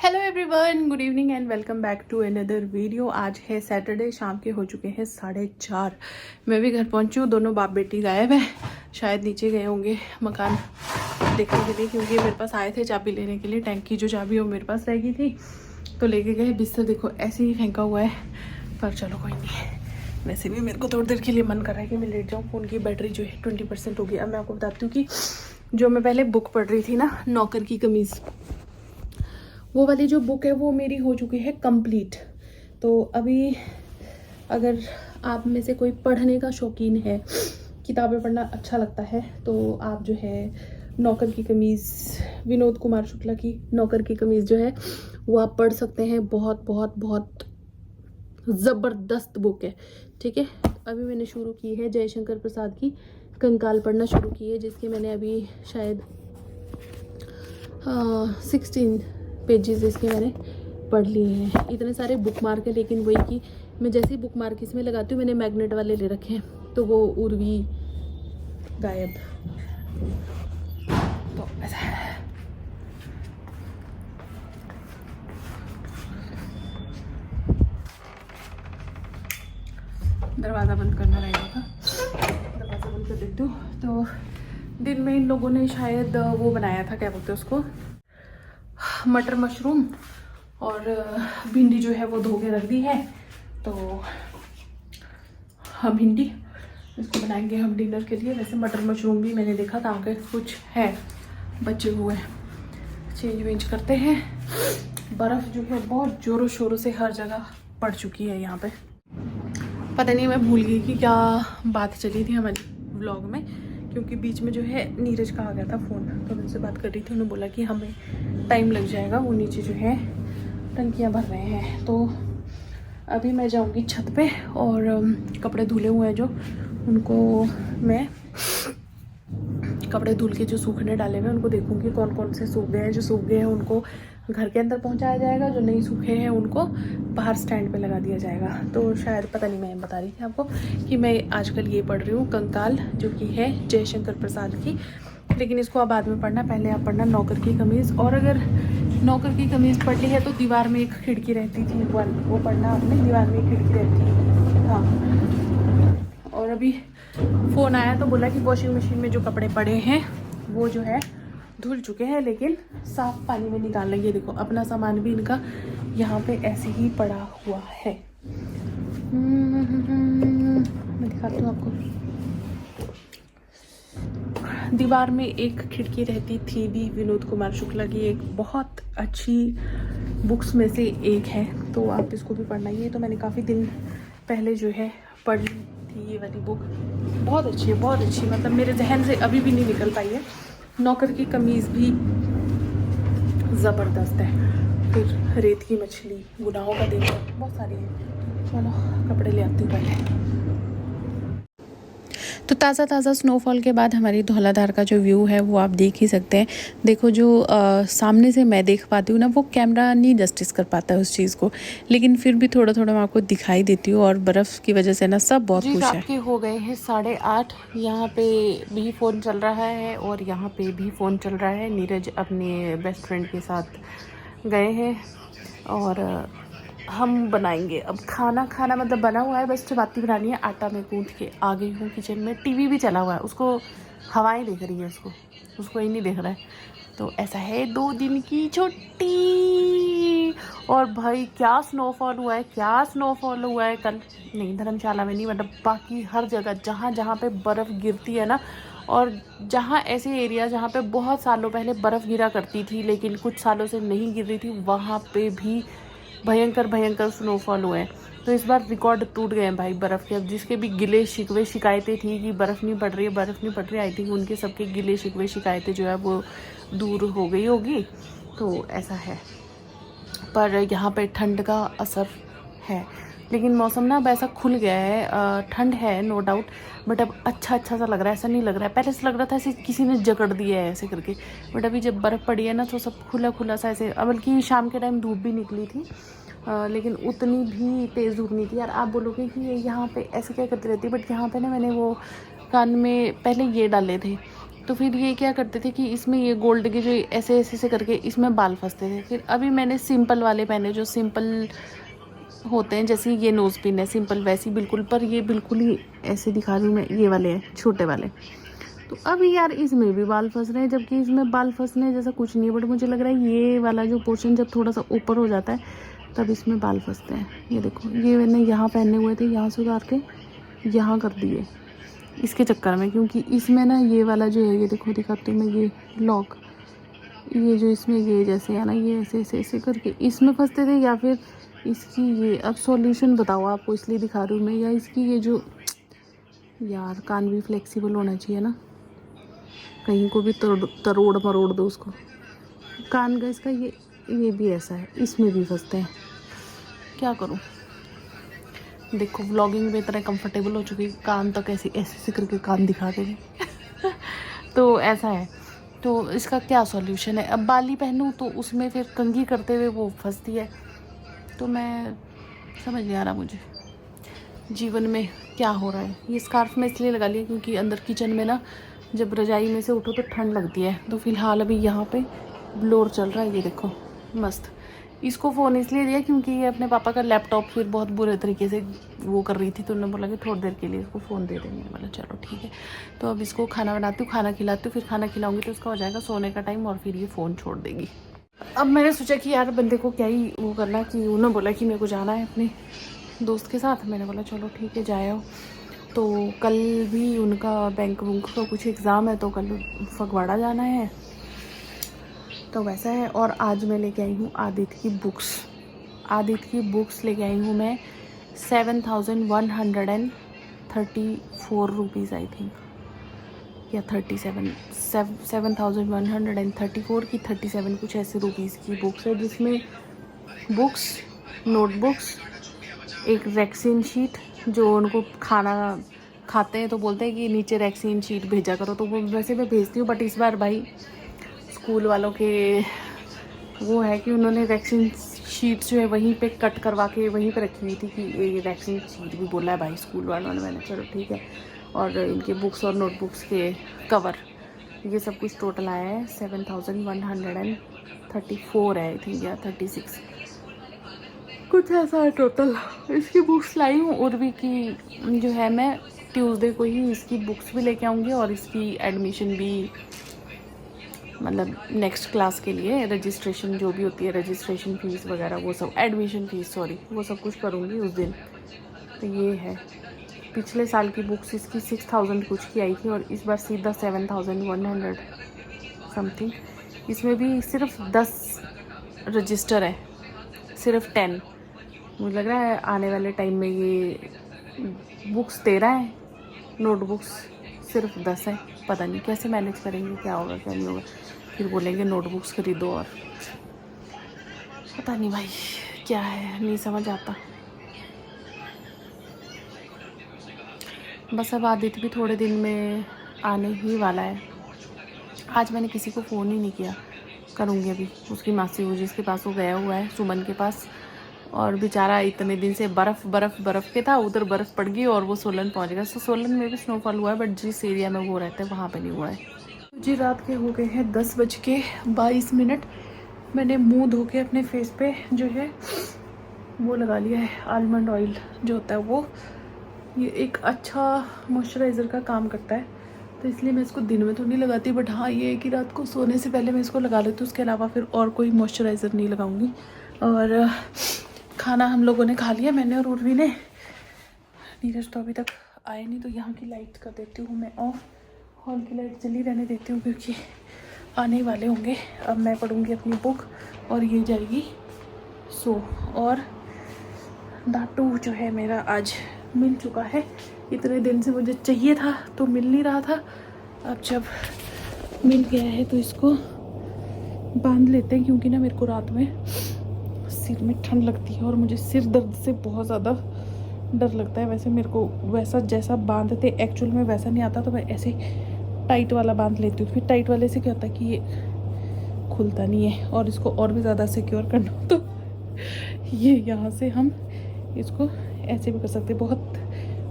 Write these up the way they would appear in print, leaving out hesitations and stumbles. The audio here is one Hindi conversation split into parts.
Hello everyone, good evening and welcome back to another video. आज है सैटरडे, शाम के हो चुके हैं 4:30। मैं भी घर पहुंची हूँ। दोनों बाप बेटी गायब है, शायद नीचे गए होंगे मकान देखने के लिए, क्योंकि मेरे पास आए थे चाबी लेने के लिए। टैंक की जो चाबी वो मेरे पास रह गई थी तो लेके गए। बिस्तर देखो ऐसे ही फेंका हुआ है, पर चलो कोई नहीं। वैसे भी मेरे को थोड़ी देर के लिए मन कर रहा है कि मैं लेट जाऊँ। फ़ोन की बैटरी जो है 20% हो गई। अब मैं आपको बताती हूँ कि जो मैं पहले बुक पढ़ रही थी ना, नौकर की कमीज़, वो वाली जो बुक है वो मेरी हो चुकी है कंप्लीट। तो अभी अगर आप में से कोई पढ़ने का शौकीन है, किताबें पढ़ना अच्छा लगता है, तो आप जो है नौकर की कमीज़, विनोद कुमार शुक्ला की नौकर की कमीज़ जो है वो आप पढ़ सकते हैं। बहुत बहुत बहुत ज़बरदस्त बुक है, ठीक है। अभी मैंने शुरू की है जयशंकर प्रसाद की कंकाल पढ़ना शुरू की है, जिसके मैंने अभी शायद 16 पेजेस इसके मैंने पढ़ लिए हैं। इतने सारे बुक मार्क है, लेकिन वही कि मैं जैसे ही बुक मार्क इसमें लगाती हूँ, मैंने मैग्नेट वाले ले रखे हैं, तो वो उर्वी गायब। तो ऐसा है। दरवाज़ा बंद करना रहेगा था, दरवाज़ा बंद कर देती हूँ। तो दिन में इन लोगों ने शायद वो बनाया था, क्या बोलते हैं उसको, मटर मशरूम, और भिंडी जो है वो धो के रख दी है। तो हम भिंडी इसको बनाएंगे हम डिनर के लिए। वैसे मटर मशरूम भी मैंने देखा था कि कुछ है बचे हुए, चेंज वेंज करते हैं। बर्फ़ जो है बहुत ज़ोरों शोरों से हर जगह पड़ चुकी है यहाँ पे। पता नहीं, मैं भूल गई कि क्या बात चली थी हमारी व्लॉग में, क्योंकि बीच में जो है नीरज का आ गया था फ़ोन, तो मैं उनसे बात कर रही थी। उन्होंने बोला कि हमें टाइम लग जाएगा, वो नीचे जो है टंकियाँ भर रहे हैं। तो अभी मैं जाऊंगी छत पे, और कपड़े धुले हुए हैं जो, उनको मैं कपड़े धुल के जो सूखने डाले हुए हैं उनको देखूंगी कौन कौन से सूख गए हैं। जो सूख गए हैं उनको घर के अंदर पहुंचाया जाएगा, जो नहीं सूखे हैं उनको बाहर स्टैंड पे लगा दिया जाएगा। तो शायद, पता नहीं, मैं बता रही थी आपको कि मैं आजकल ये पढ़ रही हूँ कंकाल, जो कि है जयशंकर प्रसाद की। लेकिन इसको अब बाद में पढ़ना, पहले आप पढ़ना नौकर की कमीज़। और अगर नौकर की कमीज़ पढ़ ली है तो दीवार में एक खिड़की रहती थी, वो पढ़ना आपने। दीवार में एक खिड़की रहती है, हाँ। और अभी फ़ोन आया तो बोला कि वॉशिंग मशीन में जो कपड़े पड़े हैं वो जो है धुल चुके हैं, लेकिन साफ पानी में निकाल लेंगे। देखो अपना सामान भी इनका यहाँ पे ऐसे ही पड़ा हुआ है। मैं दिखाती हूँ आपको। दीवार में एक खिड़की रहती थी भी, विनोद कुमार शुक्ला की एक बहुत अच्छी बुक्स में से एक है, तो आप इसको भी पढ़ना। ये तो मैंने काफ़ी दिन पहले जो है पढ़ी थी ये वाली बुक। बहुत अच्छी है, बहुत अच्छी, मतलब मेरे जहन से अभी भी नहीं निकल पाई है। नौकर की कमीज़ भी ज़बरदस्त है। फिर रेत की मछली, गुनाहों का दिन, बहुत सारी है। चलो कपड़े ले आती हूँ पहले। तो ताज़ा स्नोफॉल के बाद हमारी धौलाधार का जो व्यू है वो आप देख ही सकते हैं। देखो जो सामने से मैं देख पाती हूँ ना, वो कैमरा नहीं जस्टिस कर पाता है उस चीज़ को, लेकिन फिर भी थोड़ा थोड़ा मैं आपको दिखाई देती हूँ। और बर्फ़ की वजह से ना सब बहुत खुश है। आपके हो गए हैं 8:30। यहाँ पे भी फ़ोन चल रहा है और यहाँ पे भी फ़ोन चल रहा है। नीरज अपने बेस्ट फ्रेंड के साथ गए हैं और हम बनाएंगे अब खाना मतलब बना हुआ है, बस चपाती बनानी है। आटा में गूंथ के आ गई हूँ किचन में। टीवी भी चला हुआ है, उसको हवाएं दिख रही है, उसको ही नहीं दिख रहा है। तो ऐसा है, 2 दिन की छुट्टी। और भाई क्या स्नोफॉल हुआ है, क्या स्नोफॉल हुआ है कल। नहीं, धर्मशाला में नहीं, मतलब बाकी हर जगह जहाँ जहाँ पे बर्फ़ गिरती है ना, और जहाँ ऐसे एरिया जहाँ पे बहुत सालों पहले बर्फ़ गिरा करती थी लेकिन कुछ सालों से नहीं गिर रही थी, वहाँ पे भी भयंकर स्नोफॉल हुए हैं। तो इस बार रिकॉर्ड टूट गए हैं भाई बर्फ़ के। अब जिसके भी गिले शिकवे शिकायतें थी कि बर्फ़ नहीं पड़ रही, आई थिंक उनके सबके गिले शिकवे शिकायतें जो है वो दूर हो गई होगी। तो ऐसा है, पर यहाँ पे ठंड का असर है। लेकिन मौसम ना अब ऐसा खुल गया है, ठंड है नो डाउट, बट अब अच्छा सा लग रहा है। ऐसा नहीं लग रहा है, पहले से लग रहा था ऐसे किसी ने जकड़ दिया है ऐसे करके, बट अभी जब बर्फ़ पड़ी है ना तो सब खुला सा ऐसे। बल्कि शाम के टाइम धूप भी निकली थी, लेकिन उतनी भी तेज़ धूप नहीं थी। यार आप बोलोगे कि ये यहाँ पे ऐसे क्या करती रहती है, बट यहाँ पे ना मैंने वो कान में पहले ये डाले थे, तो फिर ये क्या करते थे कि इसमें ये गोल्ड के जो ऐसे ऐसे से करके इसमें बाल फंसते थे। फिर अभी मैंने सिंपल वाले पहने, जो सिंपल होते हैं, जैसे ये नोज़ पिन है सिंपल वैसी बिल्कुल, पर ये बिल्कुल ही ऐसे दिखा रही हूँ मैं, ये वाले हैं छोटे वाले। तो अभी यार इसमें भी बाल फंस रहे हैं, जबकि इसमें बाल फंसने जैसा कुछ नहीं है, बट मुझे लग रहा है ये वाला जो पोर्शन जब थोड़ा सा ऊपर हो जाता है तब इसमें बाल फंसते हैं। ये देखो, ये मैंने यहाँ पहने हुए थे, यहाँ से उतार के यहाँ कर दिए इसके चक्कर में, क्योंकि इसमें ना ये वाला जो है, ये देखो दिखाती हूँ मैं, ये लॉक, ये जो इसमें ये जैसे है ना, ये ऐसे ऐसे ऐसे करके इसमें फंसते थे, या फिर इसकी ये, अब सॉल्यूशन बताओ आपको, इसलिए दिखा रही हूँ मैं, या इसकी ये जो, यार कान भी फ्लेक्सिबल होना चाहिए ना, कहीं को भी तरोड़ मरोड़ दो उसको। कान का इसका ये भी ऐसा है, इसमें भी फंसते हैं, क्या करूँ। देखो व्लॉगिंग में इतना कंफर्टेबल हो चुकी, कान तक ऐसे ऐसे करके कान दिखा देंगे तो ऐसा है। तो इसका क्या सॉल्यूशन है, अब बाली पहनूँ तो उसमें फिर कंघी करते हुए वो फंसती है, तो मैं समझ नहीं आ रहा मुझे जीवन में क्या हो रहा है। ये स्कार्फ मैं इसलिए लगा लिया क्योंकि अंदर किचन में ना जब रजाई में से उठो तो ठंड लगती है, तो फिलहाल अभी यहाँ पे ब्लोर चल रहा है, ये देखो मस्त। इसको फ़ोन इसलिए दिया क्योंकि ये अपने पापा का लैपटॉप फिर बहुत बुरे तरीके से वो कर रही थी, तो उन्होंने बोला कि थोड़ी देर के लिए इसको फ़ोन दे देंगे। बोला चलो ठीक है। तो अब इसको खाना बनाती हूँ, खाना खिलाती हूँ, फिर खाना खिलाऊंगी तो उसका हो जाएगा सोने का टाइम, और फिर ये फ़ोन छोड़ देगी। अब मैंने सोचा कि यार बंदे को क्या ही वो करना, कि उन्होंने बोला कि मेरे को जाना है अपने दोस्त के साथ, मैंने बोला चलो ठीक है जाओ। तो कल भी उनका बैंक बुंक का कुछ एग्ज़ाम है, तो कल फगवाड़ा जाना है, तो वैसा है। और आज मैं लेके आई हूँ आदित्य की बुक्स। आदित्य की बुक्स लेके आई हूँ मैं 7,134 रुपीज़ आई थिंक, या 7,134 की 37 कुछ ऐसे रुपीज़ की बुक्स है, जिसमें बुक्स, नोटबुक्स, एक वैक्सीन शीट, जो उनको खाना खाते हैं तो बोलते हैं कि नीचे वैक्सीन शीट भेजा करो, तो वो वैसे मैं भेजती हूँ, बट इस बार भाई स्कूल वालों के वो है कि उन्होंने वैक्सीन शीट्स जो है वहीं पे कट करवा के वहीं पे रखी हुई थी, कि ये वैक्सीन शीट भी बोला है भाई स्कूल वालों ने। मैंने चलो ठीक है। और इनके बुक्स और नोटबुक्स के कवर, ये सब कुछ टोटल आया है 7,134 है आई थिंक, या 36 कुछ ऐसा है टोटल। इसकी बुक्स लाई हूँ, उर्वी की जो है, मैं ट्यूसडे को ही इसकी बुक्स भी लेके आऊँगी, और इसकी एडमिशन भी, मतलब नेक्स्ट क्लास के लिए रजिस्ट्रेशन जो भी होती है, रजिस्ट्रेशन फ़ीस वगैरह वो सब, एडमिशन फ़ीस सॉरी, वो सब कुछ करूँगी उस दिन। तो ये है, पिछले साल की बुक्स इसकी 6,000 कुछ की आई थी, और इस बार सीधा 7,100 समथिंग। इसमें भी सिर्फ 10 रजिस्टर है, सिर्फ 10। मुझे लग रहा है आने वाले टाइम में ये बुक्स 13 है, नोटबुक्स सिर्फ 10 है। पता नहीं कैसे मैनेज करेंगे, क्या होगा क्या नहीं होगा, फिर बोलेंगे नोटबुक्स खरीदो, और पता नहीं भाई क्या है, नहीं समझ आता। बस अब आदित्य भी थोड़े दिन में आने ही वाला है। आज मैंने किसी को फ़ोन ही नहीं किया, करूँगी अभी। उसकी मासी वो जिसके पास वो गया हुआ है, सुमन के पास, और बेचारा इतने दिन से बर्फ़ के था, उधर बर्फ़ पड़ गई और वो सोलन पहुंच गया। तो सोलन में भी स्नोफॉल हुआ है, बट जिस एरिया में वो रहते हैं वहाँ पे नहीं हुआ है जी। रात के हो गए हैं 10:22। मैंने मुंह धो के अपने फेस पे जो है वो लगा लिया है आलमंड ऑयल जो होता है वो। ये एक अच्छा मॉइस्चराइज़र का काम करता है, तो इसलिए मैं इसको दिन में तो नहीं लगाती, बट हाँ ये है कि रात को सोने से पहले मैं इसको लगा लेती हूँ। उसके अलावा फिर और कोई मॉइस्चराइज़र नहीं लगाऊंगी। और खाना हम लोगों ने खा लिया, मैंने और उर्वी ने। नीरज तो अभी तक आए नहीं, तो यहाँ की लाइट कर देती हूँ मैं ऑफ, हॉल की लाइट जली रहने देती हूँ क्योंकि आने वाले होंगे। अब मैं पढ़ूँगी अपनी बुक और ये जाएगी सो। और डाटू जो है मेरा आज मिल चुका है, इतने दिन से मुझे चाहिए था तो मिल नहीं रहा था। अब जब मिल गया है तो इसको बांध लेते हैं, क्योंकि ना मेरे को रात में सिर में ठंड लगती है और मुझे सिर दर्द से बहुत ज़्यादा डर लगता है। वैसे मेरे को वैसा जैसा बांधते एक्चुअल में वैसा नहीं आता, तो मैं ऐसे टाइट वाला बांध लेती हूँ। फिर टाइट वाले से क्या होता है कि ये खुलता नहीं है, और इसको और भी ज़्यादा सिक्योर करना हो तो ये यहाँ से हम इसको ऐसे भी कर सकते हैं। बहुत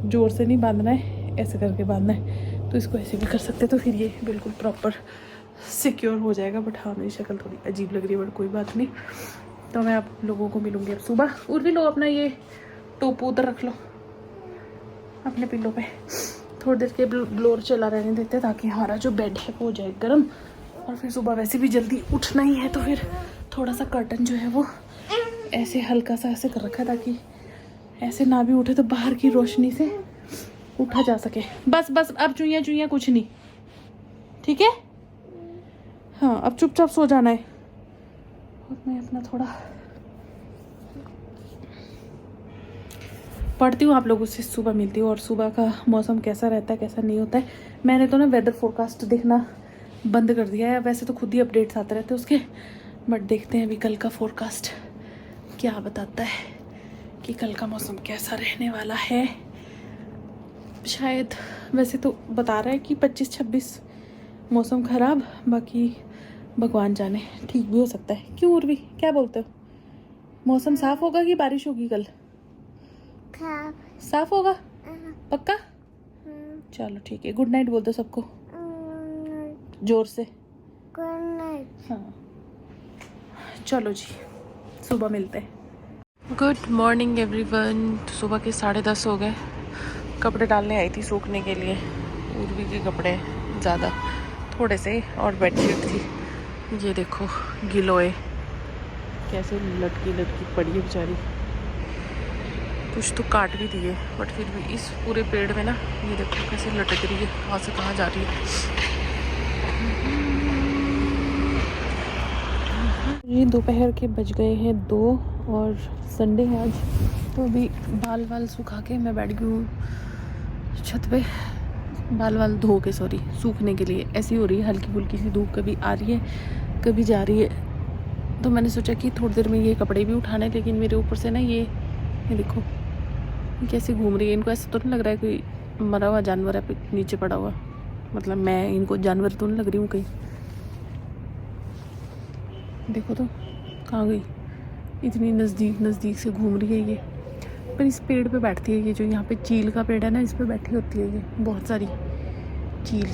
ज़ोर से नहीं बांधना है, ऐसे करके बांधना है। तो इसको ऐसे भी कर सकते, तो फिर ये बिल्कुल प्रॉपर सिक्योर हो जाएगा। बट हाँ मेरी शक्ल थोड़ी अजीब लग रही है, बट कोई बात नहीं। तो मैं आप लोगों को मिलूँगी अब सुबह। और भी लो अपना ये टोपू उधर रख लो अपने पिल्लों पे। थोड़ी देर के ब्लोअर चला रहने देते हैं ताकि हमारा जो बेड है वो हो जाए गर्म। और फिर सुबह वैसे भी जल्दी उठना ही है, तो फिर थोड़ा सा कर्टन जो है वो ऐसे हल्का सा ऐसे कर रखा है ताकि ऐसे ना भी उठे तो बाहर की रोशनी से उठा जा सके। बस बस अब चुइयाँ चुइयाँ कुछ नहीं, ठीक है? हाँ अब चुपचाप सो जाना है। और मैं अपना थोड़ा पढ़ती हूँ, आप लोगों से सुबह मिलती हूँ। और सुबह का मौसम कैसा रहता है कैसा नहीं होता है, मैंने तो ना वेदर फोरकास्ट देखना बंद कर दिया है। वैसे तो खुद ही अपडेट्स आते रहते हैं उसके, बट देखते हैं अभी कल का फोरकास्ट क्या बताता है कि कल का मौसम कैसा रहने वाला है। शायद वैसे तो बता रहा है कि 25-26 मौसम ख़राब, बाकी भगवान जाने, ठीक भी हो सकता है। क्यों उर्वी क्या बोलते हो? मौसम साफ़ होगा कि बारिश होगी कल? साफ होगा पक्का? चलो ठीक है, गुड नाइट बोल दो सबको जोर से। Good night. हाँ चलो जी सुबह मिलते हैं। Good morning everyone. सुबह के 10:30 हो गए। कपड़े डालने आई थी सूखने के लिए, उर्वी के कपड़े ज़्यादा थोड़े से, और बेडशीट थी। ये देखो गिलोय कैसे लटकी लटकी पड़ी है बेचारी। कुछ तो काट भी दिए, बट फिर भी इस पूरे पेड़ में ना ये देखो कैसे लटक रही है, कहाँ से कहाँ जा रही है। ये दोपहर के बज गए हैं 2 और संडे है आज, तो अभी बाल वाल सुखा के मैं बैठ गई हूँ छत पे। बाल वाल धो के सूखने के लिए। ऐसी हो रही है हल्की फुल्की सी धूप, कभी आ रही है कभी जा रही है। तो मैंने सोचा कि थोड़ी देर में ये कपड़े भी उठाने, लेकिन मेरे ऊपर से ना ये देखो कैसे घूम रही है। इनको ऐसा तो नहीं लग रहा है कोई मरा हुआ जानवर है नीचे पड़ा हुआ? मतलब मैं इनको जानवर तो नहीं लग रही हूँ कहीं? देखो तो कहाँ गई, इतनी नज़दीक से घूम रही है ये। पर इस पेड़ पे बैठती है ये, जो यहाँ पे चील का पेड़ है ना, इस पे बैठी होती है ये बहुत सारी चील।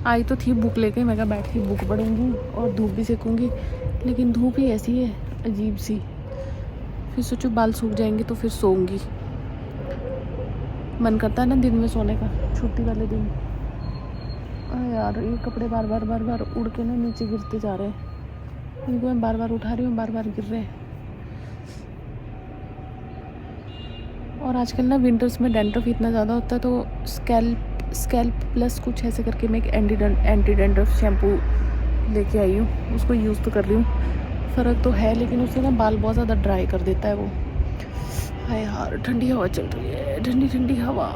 आई तो थी बुक लेके, मैं कहा बैठ के बुक पढ़ूंगी और धूप भी सेकूंगी, लेकिन धूप ही ऐसी है अजीब सी। फिर सोचो बाल सूख जाएंगे तो फिर सोऊंगी। मन करता है ना दिन में सोने का, छुट्टी वाले दिन। यार ये कपड़े बार बार उड़ के ना नीचे गिरते जा रहे हैं। इनको मैं बार बार उठा रही हूँ, बार बार गिर रहे हैं। और आजकल ना विंटर्स में डेंड्रफ इतना ज़्यादा होता है, तो स्कैल्प प्लस कुछ ऐसे करके मैं एक एंटी डेंड्रफ शैम्पू लेके आई हूँ। उसको यूज़ तो कर रही हूँ, फ़र्क तो है, लेकिन उससे ना बाल बहुत ज़्यादा ड्राई कर देता है वो। हाय यार ठंडी हवा चल रही है, ठंडी ठंडी हवा।